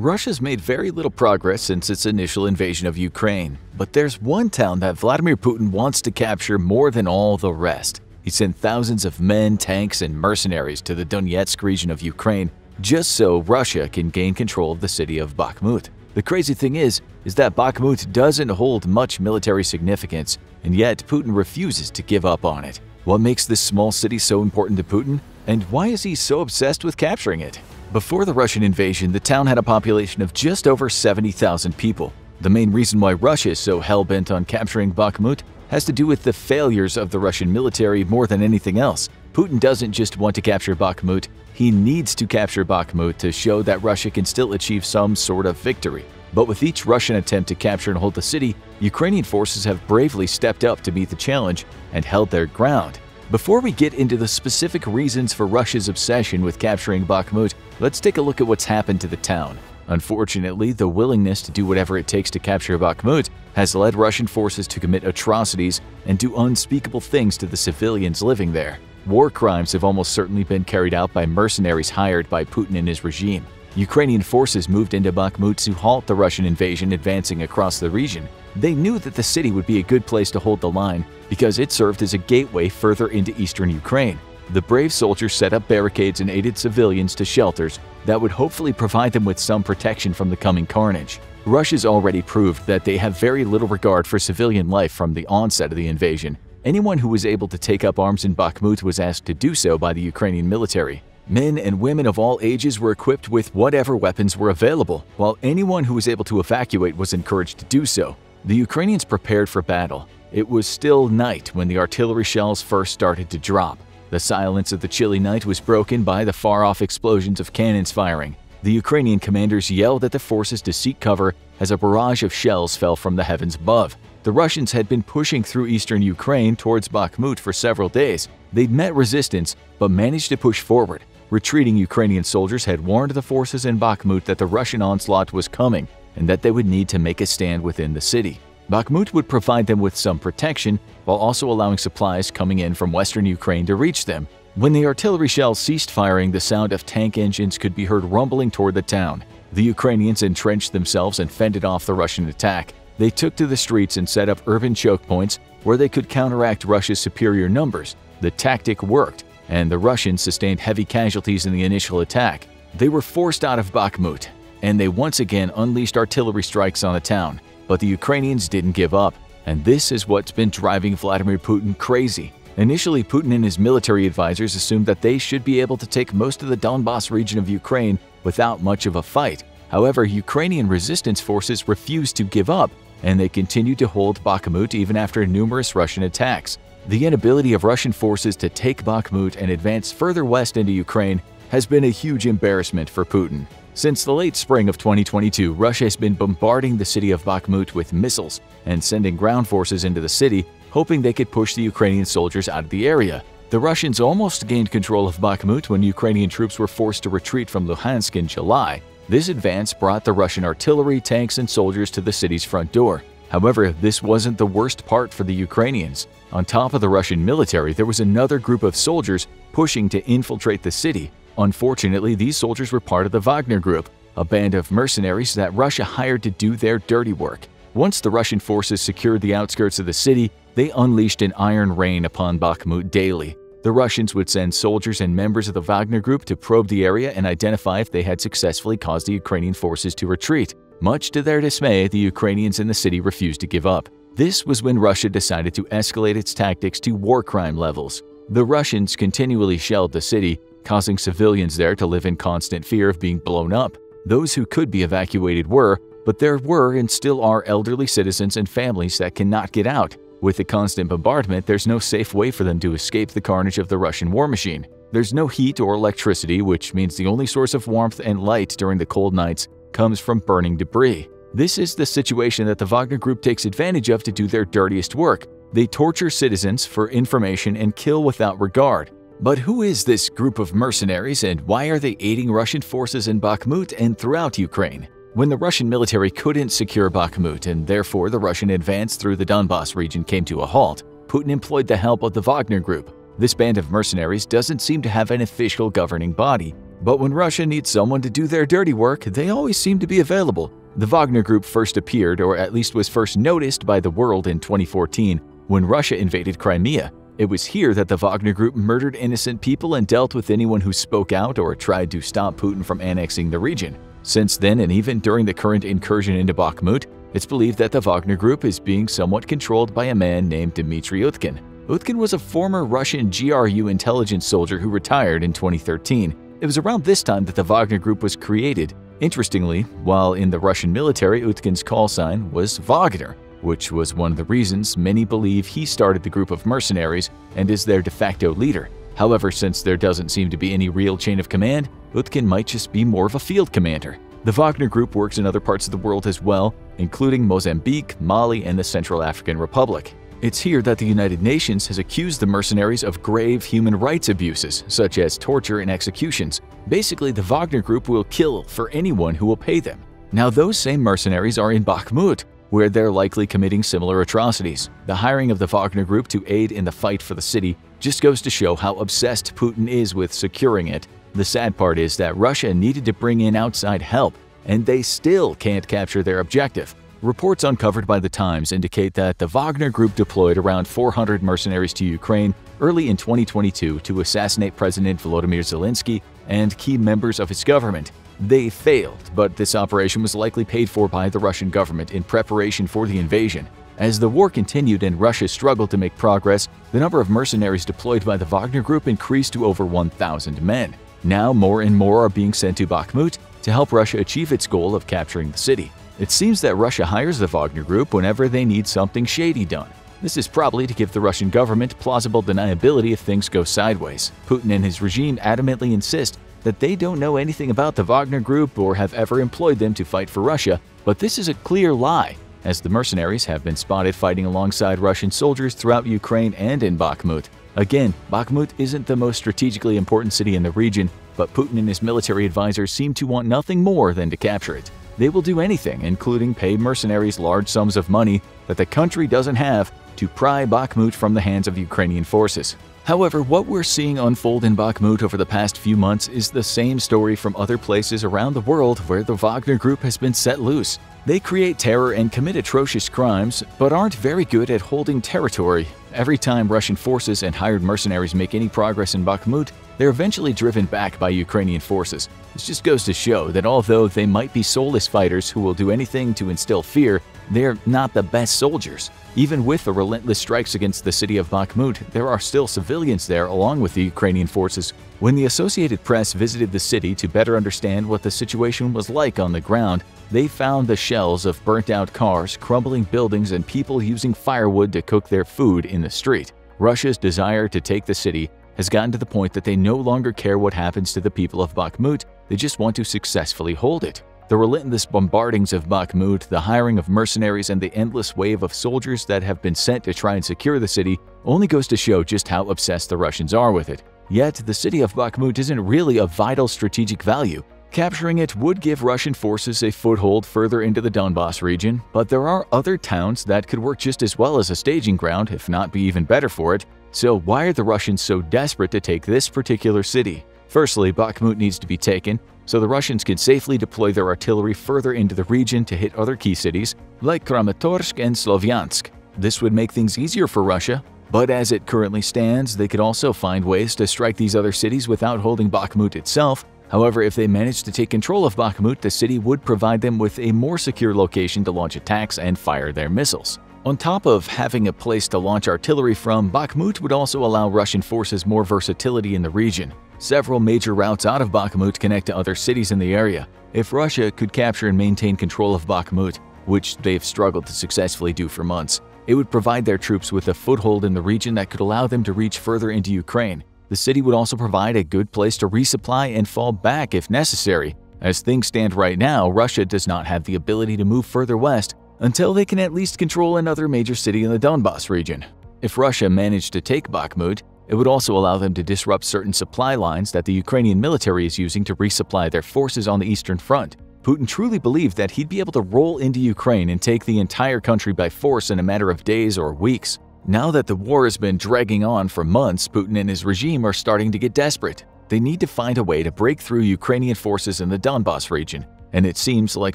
Russia's made very little progress since its initial invasion of Ukraine, but there's one town that Vladimir Putin wants to capture more than all the rest. He sent thousands of men, tanks, and mercenaries to the Donetsk region of Ukraine just so Russia can gain control of the city of Bakhmut. The crazy thing is that Bakhmut doesn't hold much military significance, and yet Putin refuses to give up on it. What makes this small city so important to Putin, and why is he so obsessed with capturing it? Before the Russian invasion, the town had a population of just over 70,000 people. The main reason why Russia is so hell-bent on capturing Bakhmut has to do with the failures of the Russian military more than anything else. Putin doesn't just want to capture Bakhmut, he needs to capture Bakhmut to show that Russia can still achieve some sort of victory. But with each Russian attempt to capture and hold the city, Ukrainian forces have bravely stepped up to meet the challenge and held their ground. Before we get into the specific reasons for Russia's obsession with capturing Bakhmut, let's take a look at what's happened to the town. Unfortunately, the willingness to do whatever it takes to capture Bakhmut has led Russian forces to commit atrocities and do unspeakable things to the civilians living there. War crimes have almost certainly been carried out by mercenaries hired by Putin and his regime. Ukrainian forces moved into Bakhmut to halt the Russian invasion advancing across the region. They knew that the city would be a good place to hold the line because it served as a gateway further into eastern Ukraine. The brave soldiers set up barricades and aided civilians to shelters that would hopefully provide them with some protection from the coming carnage. Russia's already proved that they have very little regard for civilian life from the onset of the invasion. Anyone who was able to take up arms in Bakhmut was asked to do so by the Ukrainian military. Men and women of all ages were equipped with whatever weapons were available, while anyone who was able to evacuate was encouraged to do so. The Ukrainians prepared for battle. It was still night when the artillery shells first started to drop. The silence of the chilly night was broken by the far-off explosions of cannons firing. The Ukrainian commanders yelled at the forces to seek cover as a barrage of shells fell from the heavens above. The Russians had been pushing through eastern Ukraine towards Bakhmut for several days. They'd met resistance, but managed to push forward. Retreating Ukrainian soldiers had warned the forces in Bakhmut that the Russian onslaught was coming and that they would need to make a stand within the city. Bakhmut would provide them with some protection while also allowing supplies coming in from western Ukraine to reach them. When the artillery shells ceased firing, the sound of tank engines could be heard rumbling toward the town. The Ukrainians entrenched themselves and fended off the Russian attack. They took to the streets and set up urban choke points where they could counteract Russia's superior numbers. The tactic worked, and the Russians sustained heavy casualties in the initial attack. They were forced out of Bakhmut, and they once again unleashed artillery strikes on the town. But the Ukrainians didn't give up, and this is what's been driving Vladimir Putin crazy. Initially, Putin and his military advisors assumed that they should be able to take most of the Donbas region of Ukraine without much of a fight. However, Ukrainian resistance forces refused to give up, and they continued to hold Bakhmut even after numerous Russian attacks. The inability of Russian forces to take Bakhmut and advance further west into Ukraine has been a huge embarrassment for Putin. Since the late spring of 2022, Russia has been bombarding the city of Bakhmut with missiles and sending ground forces into the city, hoping they could push the Ukrainian soldiers out of the area. The Russians almost gained control of Bakhmut when Ukrainian troops were forced to retreat from Luhansk in July. This advance brought the Russian artillery, tanks, and soldiers to the city's front door. However, this wasn't the worst part for the Ukrainians. On top of the Russian military, there was another group of soldiers pushing to infiltrate the city. Unfortunately, these soldiers were part of the Wagner Group, a band of mercenaries that Russia hired to do their dirty work. Once the Russian forces secured the outskirts of the city, they unleashed an iron rain upon Bakhmut daily. The Russians would send soldiers and members of the Wagner Group to probe the area and identify if they had successfully caused the Ukrainian forces to retreat. Much to their dismay, the Ukrainians in the city refused to give up. This was when Russia decided to escalate its tactics to war crime levels. The Russians continually shelled the city, causing civilians there to live in constant fear of being blown up. Those who could be evacuated were, but there were and still are elderly citizens and families that cannot get out. With the constant bombardment, there's no safe way for them to escape the carnage of the Russian war machine. There's no heat or electricity, which means the only source of warmth and light during the cold nights comes from burning debris. This is the situation that the Wagner Group takes advantage of to do their dirtiest work. They torture citizens for information and kill without regard. But who is this group of mercenaries, and why are they aiding Russian forces in Bakhmut and throughout Ukraine? When the Russian military couldn't secure Bakhmut and therefore the Russian advance through the Donbas region came to a halt, Putin employed the help of the Wagner Group. This band of mercenaries doesn't seem to have an official governing body. But when Russia needs someone to do their dirty work, they always seem to be available. The Wagner Group first appeared, or at least was first noticed by the world in 2014 when Russia invaded Crimea. It was here that the Wagner Group murdered innocent people and dealt with anyone who spoke out or tried to stop Putin from annexing the region. Since then, and even during the current incursion into Bakhmut, it's believed that the Wagner Group is being somewhat controlled by a man named Dmitry Utkin. Utkin was a former Russian GRU intelligence soldier who retired in 2013. It was around this time that the Wagner Group was created. Interestingly, while in the Russian military, Utkin's call sign was Wagner, which was one of the reasons many believe he started the group of mercenaries and is their de facto leader. However, since there doesn't seem to be any real chain of command, Utkin might just be more of a field commander. The Wagner Group works in other parts of the world as well, including Mozambique, Mali, and the Central African Republic. It's here that the United Nations has accused the mercenaries of grave human rights abuses, such as torture and executions. Basically, the Wagner Group will kill for anyone who will pay them. Now, those same mercenaries are in Bakhmut, where they're likely committing similar atrocities. The hiring of the Wagner Group to aid in the fight for the city just goes to show how obsessed Putin is with securing it. The sad part is that Russia needed to bring in outside help, and they still can't capture their objective. Reports uncovered by The Times indicate that the Wagner Group deployed around 400 mercenaries to Ukraine early in 2022 to assassinate President Volodymyr Zelensky and key members of his government. They failed, but this operation was likely paid for by the Russian government in preparation for the invasion. As the war continued and Russia struggled to make progress, the number of mercenaries deployed by the Wagner Group increased to over 1,000 men. Now more and more are being sent to Bakhmut to help Russia achieve its goal of capturing the city. It seems that Russia hires the Wagner Group whenever they need something shady done. This is probably to give the Russian government plausible deniability if things go sideways. Putin and his regime adamantly insist that they don't know anything about the Wagner Group or have ever employed them to fight for Russia, but this is a clear lie, as the mercenaries have been spotted fighting alongside Russian soldiers throughout Ukraine and in Bakhmut. Again, Bakhmut isn't the most strategically important city in the region, but Putin and his military advisors seem to want nothing more than to capture it. They will do anything, including pay mercenaries large sums of money that the country doesn't have, to pry Bakhmut from the hands of Ukrainian forces. However, what we're seeing unfold in Bakhmut over the past few months is the same story from other places around the world where the Wagner Group has been set loose. They create terror and commit atrocious crimes, but aren't very good at holding territory. Every time Russian forces and hired mercenaries make any progress in Bakhmut, they're eventually driven back by Ukrainian forces. This just goes to show that although they might be soulless fighters who will do anything to instill fear, they're not the best soldiers. Even with the relentless strikes against the city of Bakhmut, there are still civilians there along with the Ukrainian forces. When the Associated Press visited the city to better understand what the situation was like on the ground, they found the shells of burnt-out cars, crumbling buildings, and people using firewood to cook their food in the street. Russia's desire to take the city has gotten to the point that they no longer care what happens to the people of Bakhmut, they just want to successfully hold it. The relentless bombardings of Bakhmut, the hiring of mercenaries, and the endless wave of soldiers that have been sent to try and secure the city only goes to show just how obsessed the Russians are with it. Yet, the city of Bakhmut isn't really of vital strategic value. Capturing it would give Russian forces a foothold further into the Donbas region, but there are other towns that could work just as well as a staging ground, if not be even better for it. So why are the Russians so desperate to take this particular city? Firstly, Bakhmut needs to be taken, so the Russians can safely deploy their artillery further into the region to hit other key cities, like Kramatorsk and Slovyansk. This would make things easier for Russia, but as it currently stands, they could also find ways to strike these other cities without holding Bakhmut itself. However, if they managed to take control of Bakhmut, the city would provide them with a more secure location to launch attacks and fire their missiles. On top of having a place to launch artillery from, Bakhmut would also allow Russian forces more versatility in the region. Several major routes out of Bakhmut connect to other cities in the area. If Russia could capture and maintain control of Bakhmut, which they've struggled to successfully do for months, it would provide their troops with a foothold in the region that could allow them to reach further into Ukraine. The city would also provide a good place to resupply and fall back if necessary. As things stand right now, Russia does not have the ability to move further west until they can at least control another major city in the Donbas region. If Russia managed to take Bakhmut, it would also allow them to disrupt certain supply lines that the Ukrainian military is using to resupply their forces on the Eastern Front. Putin truly believed that he'd be able to roll into Ukraine and take the entire country by force in a matter of days or weeks. Now that the war has been dragging on for months, Putin and his regime are starting to get desperate. They need to find a way to break through Ukrainian forces in the Donbas region, and it seems like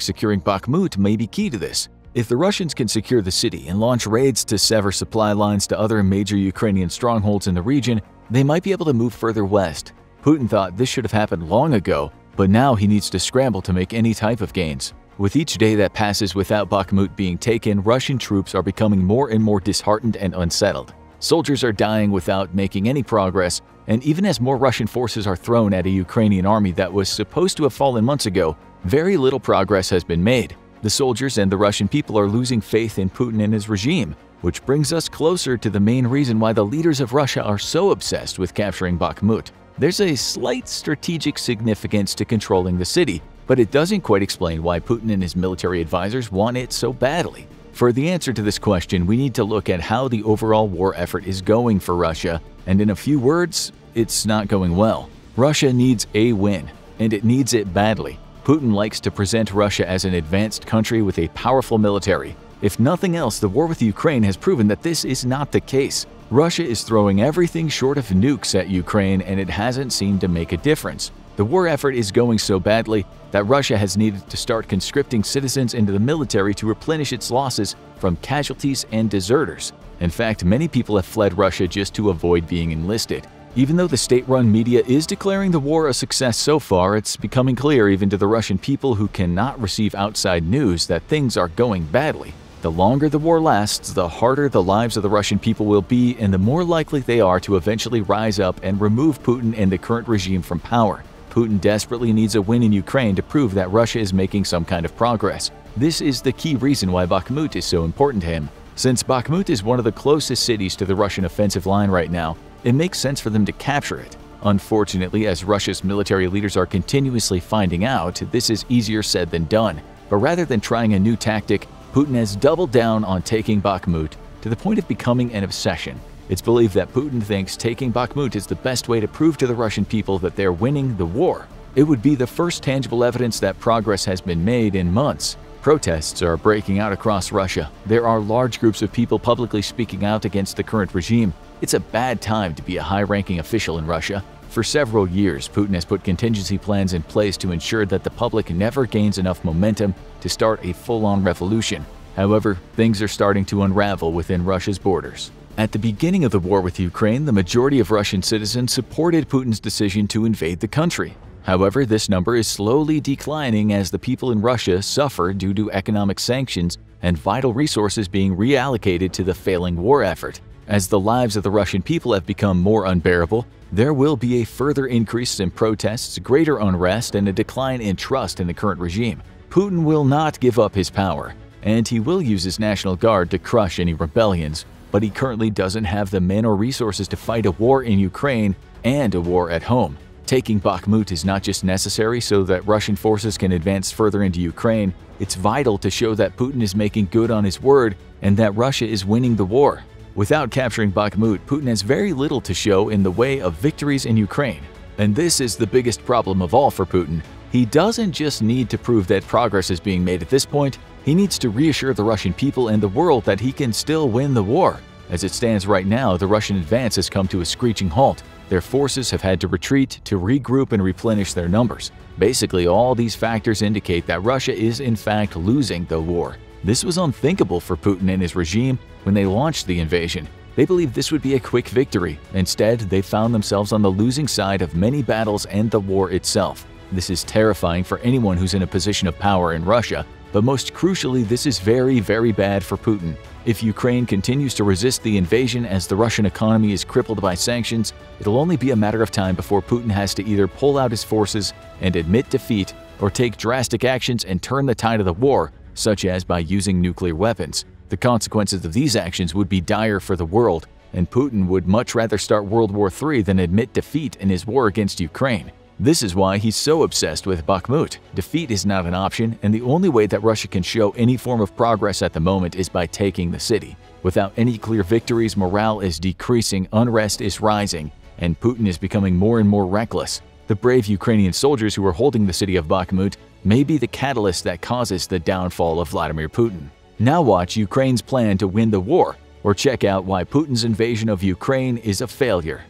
securing Bakhmut may be key to this. If the Russians can secure the city and launch raids to sever supply lines to other major Ukrainian strongholds in the region, they might be able to move further west. Putin thought this should have happened long ago, but now he needs to scramble to make any type of gains. With each day that passes without Bakhmut being taken, Russian troops are becoming more and more disheartened and unsettled. Soldiers are dying without making any progress, and even as more Russian forces are thrown at a Ukrainian army that was supposed to have fallen months ago, very little progress has been made. The soldiers and the Russian people are losing faith in Putin and his regime, which brings us closer to the main reason why the leaders of Russia are so obsessed with capturing Bakhmut. There's a slight strategic significance to controlling the city, but it doesn't quite explain why Putin and his military advisors want it so badly. For the answer to this question, we need to look at how the overall war effort is going for Russia, and in a few words, it's not going well. Russia needs a win, and it needs it badly. Putin likes to present Russia as an advanced country with a powerful military. If nothing else, the war with Ukraine has proven that this is not the case. Russia is throwing everything short of nukes at Ukraine, and it hasn't seemed to make a difference. The war effort is going so badly that Russia has needed to start conscripting citizens into the military to replenish its losses from casualties and deserters. In fact, many people have fled Russia just to avoid being enlisted. Even though the state-run media is declaring the war a success so far, it's becoming clear even to the Russian people who cannot receive outside news that things are going badly. The longer the war lasts, the harder the lives of the Russian people will be, and the more likely they are to eventually rise up and remove Putin and the current regime from power. Putin desperately needs a win in Ukraine to prove that Russia is making some kind of progress. This is the key reason why Bakhmut is so important to him. Since Bakhmut is one of the closest cities to the Russian offensive line right now, it makes sense for them to capture it. Unfortunately, as Russia's military leaders are continuously finding out, this is easier said than done. But rather than trying a new tactic, Putin has doubled down on taking Bakhmut to the point of becoming an obsession. It's believed that Putin thinks taking Bakhmut is the best way to prove to the Russian people that they're winning the war. It would be the first tangible evidence that progress has been made in months. Protests are breaking out across Russia. There are large groups of people publicly speaking out against the current regime. It's a bad time to be a high-ranking official in Russia. For several years, Putin has put contingency plans in place to ensure that the public never gains enough momentum to start a full-on revolution. However, things are starting to unravel within Russia's borders. At the beginning of the war with Ukraine, the majority of Russian citizens supported Putin's decision to invade the country. However, this number is slowly declining as the people in Russia suffer due to economic sanctions and vital resources being reallocated to the failing war effort. As the lives of the Russian people have become more unbearable, there will be a further increase in protests, greater unrest, and a decline in trust in the current regime. Putin will not give up his power, and he will use his National Guard to crush any rebellions, but he currently doesn't have the men or resources to fight a war in Ukraine and a war at home. Taking Bakhmut is not just necessary so that Russian forces can advance further into Ukraine, it's vital to show that Putin is making good on his word and that Russia is winning the war. Without capturing Bakhmut, Putin has very little to show in the way of victories in Ukraine. And this is the biggest problem of all for Putin. He doesn't just need to prove that progress is being made at this point, he needs to reassure the Russian people and the world that he can still win the war. As it stands right now, the Russian advance has come to a screeching halt. Their forces have had to retreat to regroup and replenish their numbers. Basically, all these factors indicate that Russia is in fact losing the war. This was unthinkable for Putin and his regime when they launched the invasion. They believed this would be a quick victory. Instead, they found themselves on the losing side of many battles and the war itself. This is terrifying for anyone who's in a position of power in Russia, but most crucially, this is very, very bad for Putin. If Ukraine continues to resist the invasion as the Russian economy is crippled by sanctions, it'll only be a matter of time before Putin has to either pull out his forces and admit defeat or take drastic actions and turn the tide of the war, such as by using nuclear weapons. The consequences of these actions would be dire for the world, and Putin would much rather start World War III than admit defeat in his war against Ukraine. This is why he's so obsessed with Bakhmut. Defeat is not an option, and the only way that Russia can show any form of progress at the moment is by taking the city. Without any clear victories, morale is decreasing, unrest is rising, and Putin is becoming more and more reckless. The brave Ukrainian soldiers who are holding the city of Bakhmut may be the catalyst that causes the downfall of Vladimir Putin. Now watch Ukraine's plan to win the war, or check out why Putin's invasion of Ukraine is a failure.